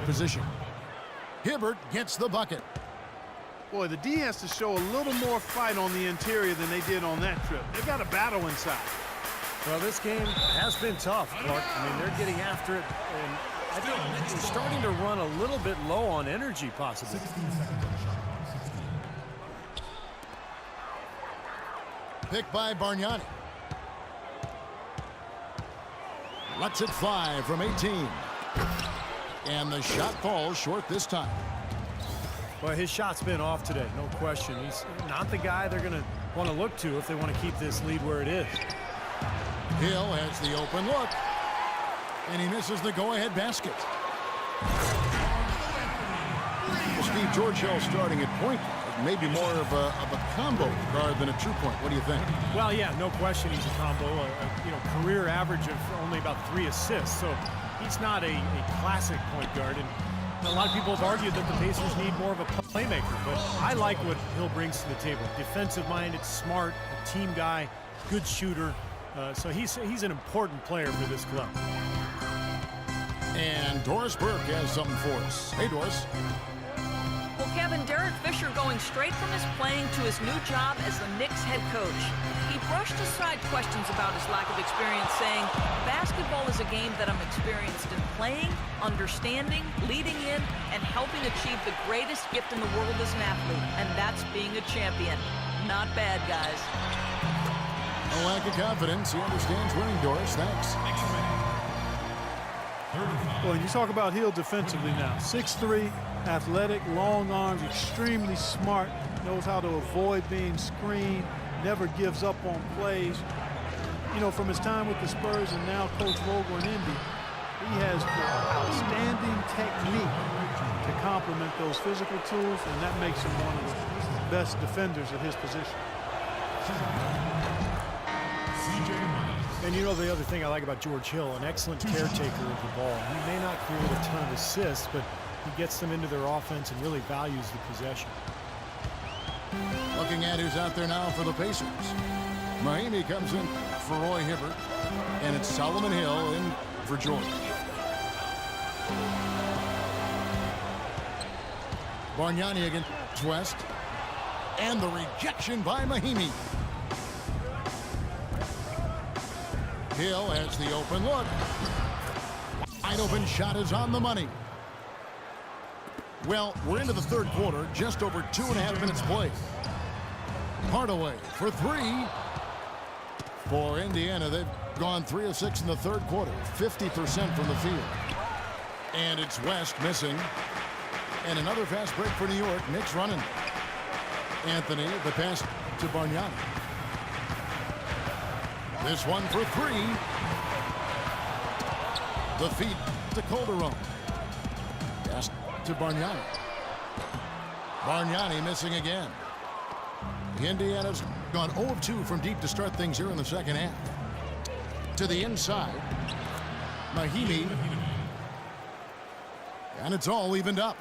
position. Hibbert gets the bucket. Boy, the D has to show a little more fight on the interior than they did on that trip. They've got a battle inside. Well, this game has been tough, Clark. I mean, they're getting after it, and I think they're starting to run a little bit low on energy, possibly. 16 seconds on the shot. 16. Picked by Bargnani. Lets it fly from 18. And the shot falls short this time. Well, his shot's been off today, no question. He's not the guy they're going to want to look to if they want to keep this lead where it is. Hill has the open look. And he misses the go-ahead basket. Steve, George Hill starting at point guard. Maybe more of a combo guard than a true point. What do you think? Well, yeah, no question he's a combo. Career average of only about 3 assists. So he's not a classic point guard. And a lot of people have argued that the Pacers need more of a playmaker. But I like what Hill brings to the table. Defensive-minded, smart, a team guy, good shooter. So he's an important player for this club. And Doris Burke has something for us. Hey, Doris. Well, Kevin, Derek Fisher going straight from his playing to his new job as the Knicks head coach. He brushed aside questions about his lack of experience, saying, basketball is a game that I'm experienced in playing, understanding, leading in, and helping achieve the greatest gift in the world as an athlete, and that's being a champion. Not bad, guys. No lack of confidence. He understands winning, Doris. Thanks. Well, you talk about Hill defensively now. 6'3", athletic, long arms, extremely smart, knows how to avoid being screened, never gives up on plays. You know, from his time with the Spurs and now Coach Vogel in Indy, he has the outstanding technique to complement those physical tools, and that makes him one of the best defenders at his position. And you know the other thing I like about George Hill, an excellent caretaker of the ball. He may not create a ton of assists, but he gets them into their offense and really values the possession. Looking at who's out there now for the Pacers. Mahinmi comes in for Roy Hibbert, and it's Solomon Hill in for George. Bargnani against West, and the rejection by Mahinmi. Hill has the open look. Wide open shot is on the money. Well, we're into the third quarter, just over 2.5 minutes played. Hardaway for 3. For Indiana, they've gone 3 of 6 in the third quarter, 50% from the field. And it's West missing. And another fast break for New York. Knicks running. Anthony, the pass to Bargnani. This one for 3. The feed to Calderon. Pass to Bargnani. Bargnani missing again. Indiana's gone 0 of 2 from deep to start things here in the second half. To the inside. Mahinmi. And it's all evened up.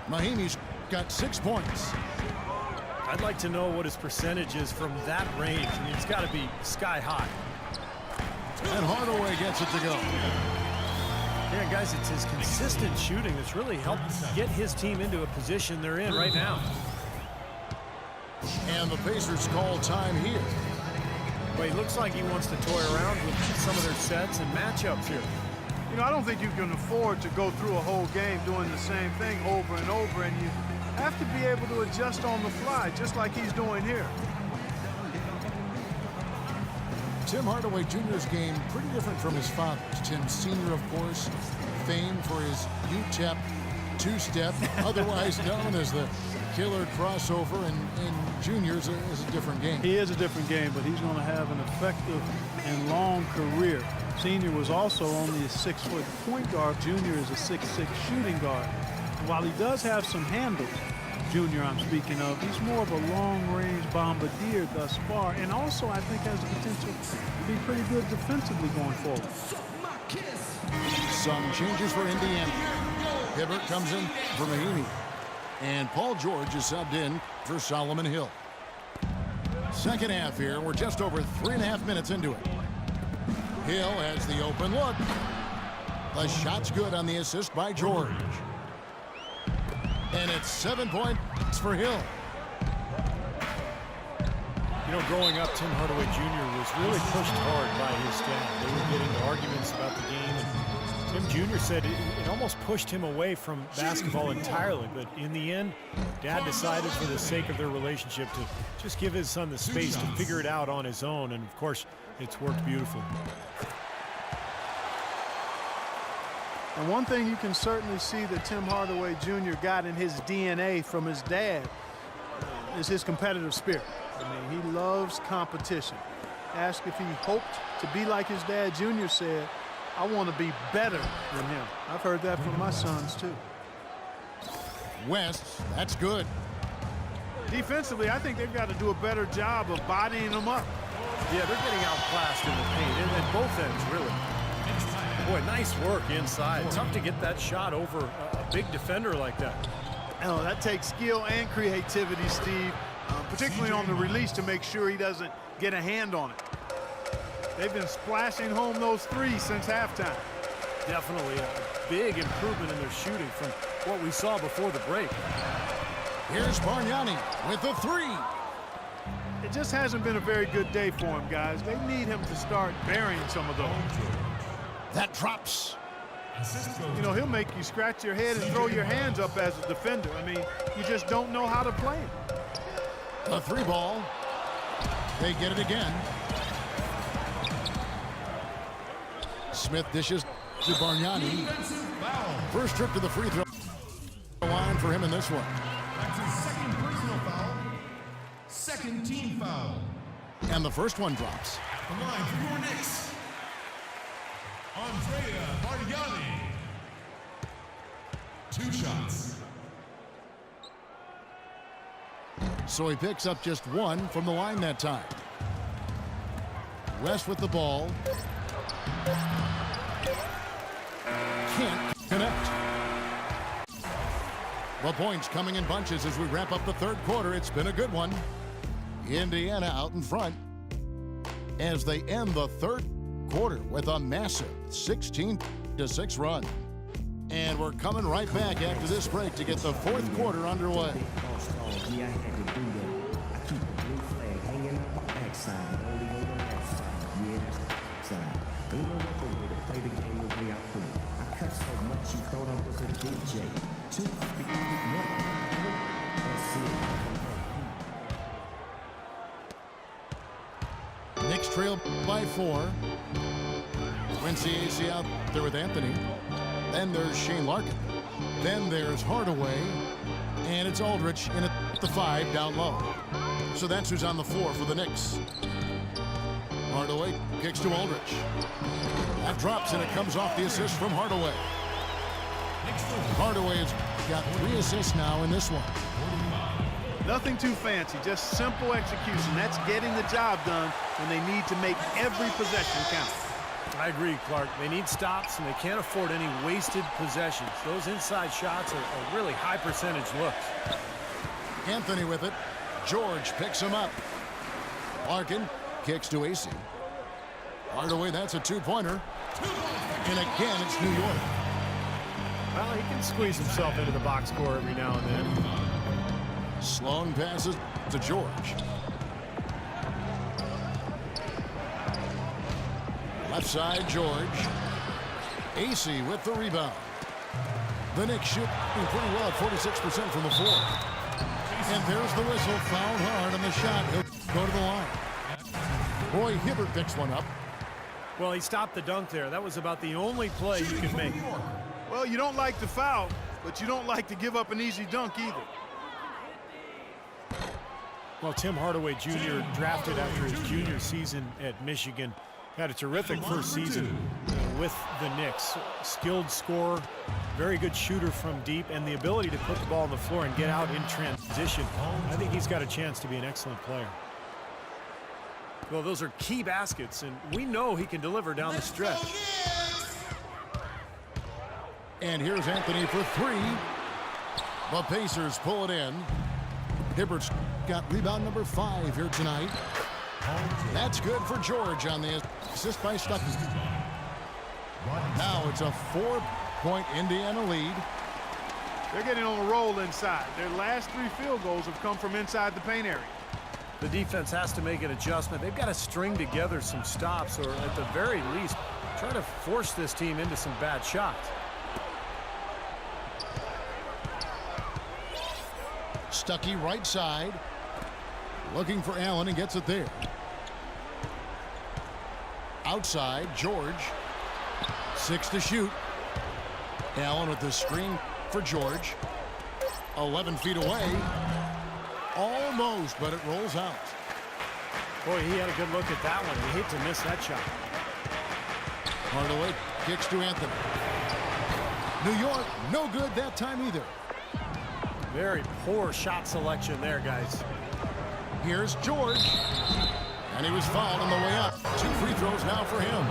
Mahinmi's got 6 points. I'd like to know what his percentage is from that range. I mean, it's got to be sky high. And Hardaway gets it to go. Yeah, guys, it's his consistent shooting that's really helped get his team into a position they're in right now. And the Pacers call time here. But he looks like he wants to toy around with some of their sets and matchups here. You know, I don't think you can afford to go through a whole game doing the same thing over and over, and you have to be able to adjust on the fly, just like he's doing here. Tim Hardaway Jr.'s game pretty different from his father's. Tim Sr., of course, famed for his UTEP two-step, otherwise known as the killer crossover, and Jr. is a different game. He is a different game, but he's going to have an effective and long career. Senior was also only a 6-foot point guard. Junior is a 6'6" shooting guard. And while he does have some handles, Junior I'm speaking of, he's more of a long-range bombardier thus far, and also I think has the potential to be pretty good defensively going forward. Some changes for Indiana. Hibbert comes in for Mahinmi, and Paul George is subbed in for Solomon Hill. Second half here, we're just over 3.5 minutes into it. Hill has the open look. The shot's good on the assist by George. And it's 7 points for Hill. You know, growing up, Tim Hardaway Jr. was really pushed hard by his dad. They would get into arguments about the game. And Tim Jr. said it almost pushed him away from basketball entirely. But in the end, Dad decided for the sake of their relationship to just give his son the space to figure it out on his own. And, of course, it's worked beautifully. And one thing you can certainly see that Tim Hardaway Jr. got in his DNA from his dad is his competitive spirit. I mean, he loves competition. Asked if he hoped to be like his dad, Jr. said, I want to be better than him. I've heard that from my sons, too. West, that's good. Defensively, I think they've got to do a better job of bodying them up. Yeah, they're getting outclassed in the paint, and at both ends, really. Boy, nice work inside. Tough to get that shot over a big defender like that. Oh, that takes skill and creativity, Steve, particularly on the release to make sure he doesn't get a hand on it. They've been splashing home those threes since halftime. Definitely a big improvement in their shooting from what we saw before the break. Here's Bargnani with the three. It just hasn't been a very good day for him, guys. They need him to start burying some of those. That drops. You know, he'll make you scratch your head and throw your hands up as a defender. I mean, you just don't know how to play him. The three ball. They get it again. Smith dishes to Bargnani. First trip to the free throw line for him in this one. That's his second personal foul. Second team foul. And the first one drops. At the line for your Knicks, Andrea Bargnani. 2 shots. So he picks up just one from the line that time. West with the ball. Can't connect. The points coming in bunches as we wrap up the third quarter. It's been a good one. Indiana out in front as they end the third quarter with a massive 16-6 run. And we're coming right back after this break to get the fourth quarter underway. Yeah, I had to do that. I keep the blue flag hanging up the backside, only on the left side. Yeah, that's the side. Ain't no other way to play the game the way I play. I cut so much you thought I was a DJ. 2 feet, 1. That's it. Knicks trail by 4. Quincy Acy out there with Anthony. Then there's Shane Larkin. Then there's Hardaway. And it's Aldridge in at the 5 down low. So that's who's on the floor for the Knicks. Hardaway kicks to Aldridge. That drops and it comes off the assist from Hardaway. Hardaway has got 3 assists now in this one. Nothing too fancy, just simple execution. That's getting the job done when they need to make every possession count. I agree, Clark. They need stops, and they can't afford any wasted possessions. Those inside shots are really high percentage looks. Anthony with it. George picks him up. Larkin kicks to Acy. Hardaway, that's a 2-pointer. And again, it's New York. Well, he can squeeze himself into the box score every now and then. Sloan passes to George. Left side, George. Acy with the rebound. The Knicks shooting pretty well at 46% from the floor. And there's the whistle. Fouled hard on the shot. He'll go to the line. Roy Hibbert picks one up. Well, he stopped the dunk there. That was about the only play you could make. Well, you don't like to foul, but you don't like to give up an easy dunk either. Well, Tim Hardaway Jr. drafted after his junior season at Michigan. Had a terrific first season with the Knicks. Skilled scorer, very good shooter from deep, and the ability to put the ball on the floor and get out in transition. I think he's got a chance to be an excellent player. Well, those are key baskets, and we know he can deliver down the stretch. And here's Anthony for 3. The Pacers pull it in. Hibbert's got rebound number 5 here tonight. That's good for George on the assist by Stuckey. Now it's a 4-point Indiana lead. They're getting on a roll inside. Their last 3 field goals have come from inside the paint area. The defense has to make an adjustment. They've got to string together some stops, or at the very least, try to force this team into some bad shots. Stuckey right side. Looking for Allen and gets it there. Outside, George. 6 to shoot. Allen with the screen for George. 11 feet away. Almost, but it rolls out. Boy, he had a good look at that one. You hate to miss that shot. Hardaway kicks to Anthony. New York, no good that time either. Very poor shot selection there, guys. Here's George. And he was fouled on the way up. 2 free throws now for him.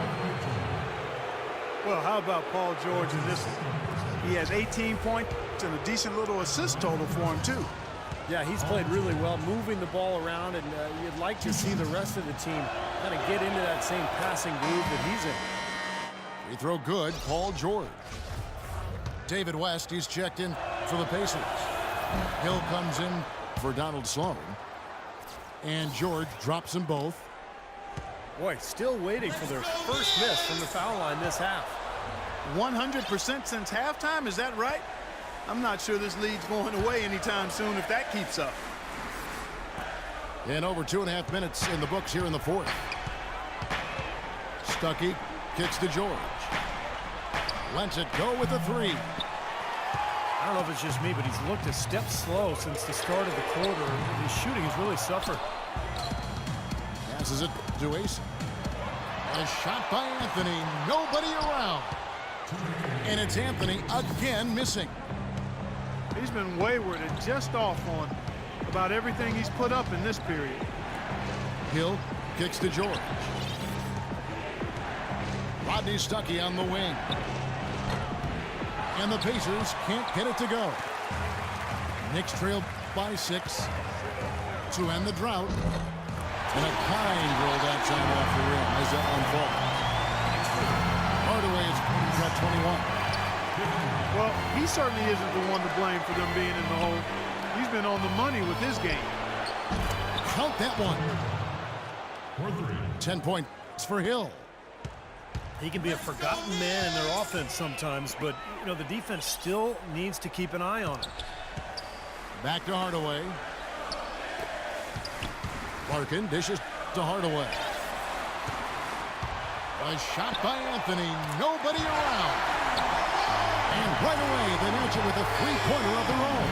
Well, how about Paul George in this one? He has 18 points and a decent little assist total for him, too. Yeah, he's played really well, moving the ball around, and you'd like to see the rest of the team kind of get into that same passing groove that he's in. Free throw good, Paul George. David West, he's checked in for the Pacers. Hill comes in for Donald Sloan. And George drops them both. Boy, still waiting for their first miss from the foul line this half. 100% since halftime, is that right? I'm not sure this lead's going away anytime soon if that keeps up. And over 2.5 minutes in the books here in the fourth. Stuckey kicks to George. Lets it go with the 3. I don't know if it's just me, but he's looked a step slow since the start of the quarter. His shooting has really suffered. Passes it to Ace. A shot by Anthony. Nobody around. And it's Anthony again missing. He's been wayward and just off on about everything he's put up in this period. Hill kicks to George. Rodney Stuckey on the wing. And the Pacers can't get it to go. Knicks trail by 6 to end the drought. And a kind rolled that time off the rim as that one falls. Hardaway is at 21. Well, he certainly isn't the one to blame for them being in the hole. He's been on the money with his game. Count that one. 10 points for Hill. He can be a forgotten man in their offense sometimes, but, you know, the defense still needs to keep an eye on him. Back to Hardaway. Larkin dishes to Hardaway. A shot by Anthony. Nobody around. And right away, they match it with a 3-pointer of their own.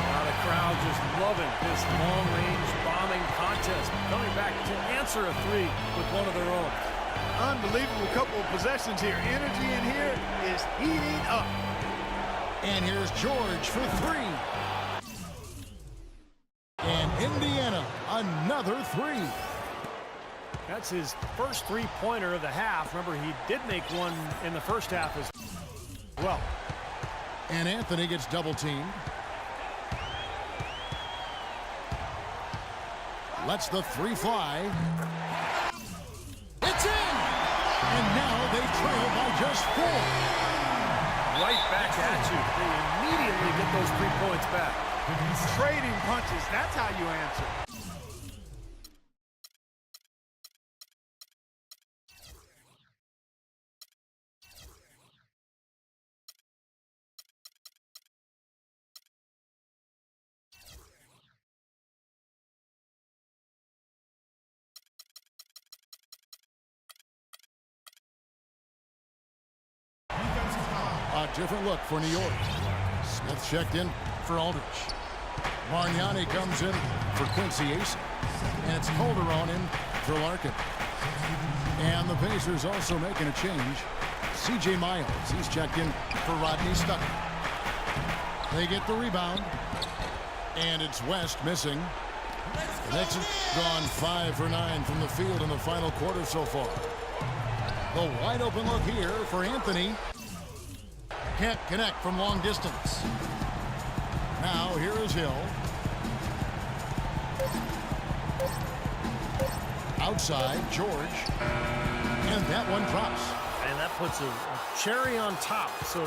Now the crowd just loving this long-range bombing contest. Coming back to answer a 3 with one of their own. Unbelievable couple of possessions here. Energy in here is heating up. And here's George for 3. And Indiana, another 3. That's his first 3-pointer of the half. Remember, he did make one in the first half as well. And Anthony gets double-teamed. Lets the 3 fly. It's in! And now they trail by just 4. Right back at you. They immediately get those 3 points back. Trading punches, that's how you answer. A different look for New York. Smith checked in for Aldridge. Bargnani comes in for Quincy Ace. And it's Calderon in for Larkin. And the Pacers also making a change. C.J. Miles, he's checked in for Rodney Stuckey. They get the rebound. And it's West missing. The Knicks have gone 5 for 9 from the field in the final quarter so far. The wide open look here for Anthony. Can't connect from long distance. Now here is Hill. Outside, George. And that one drops. And that puts a cherry on top, so to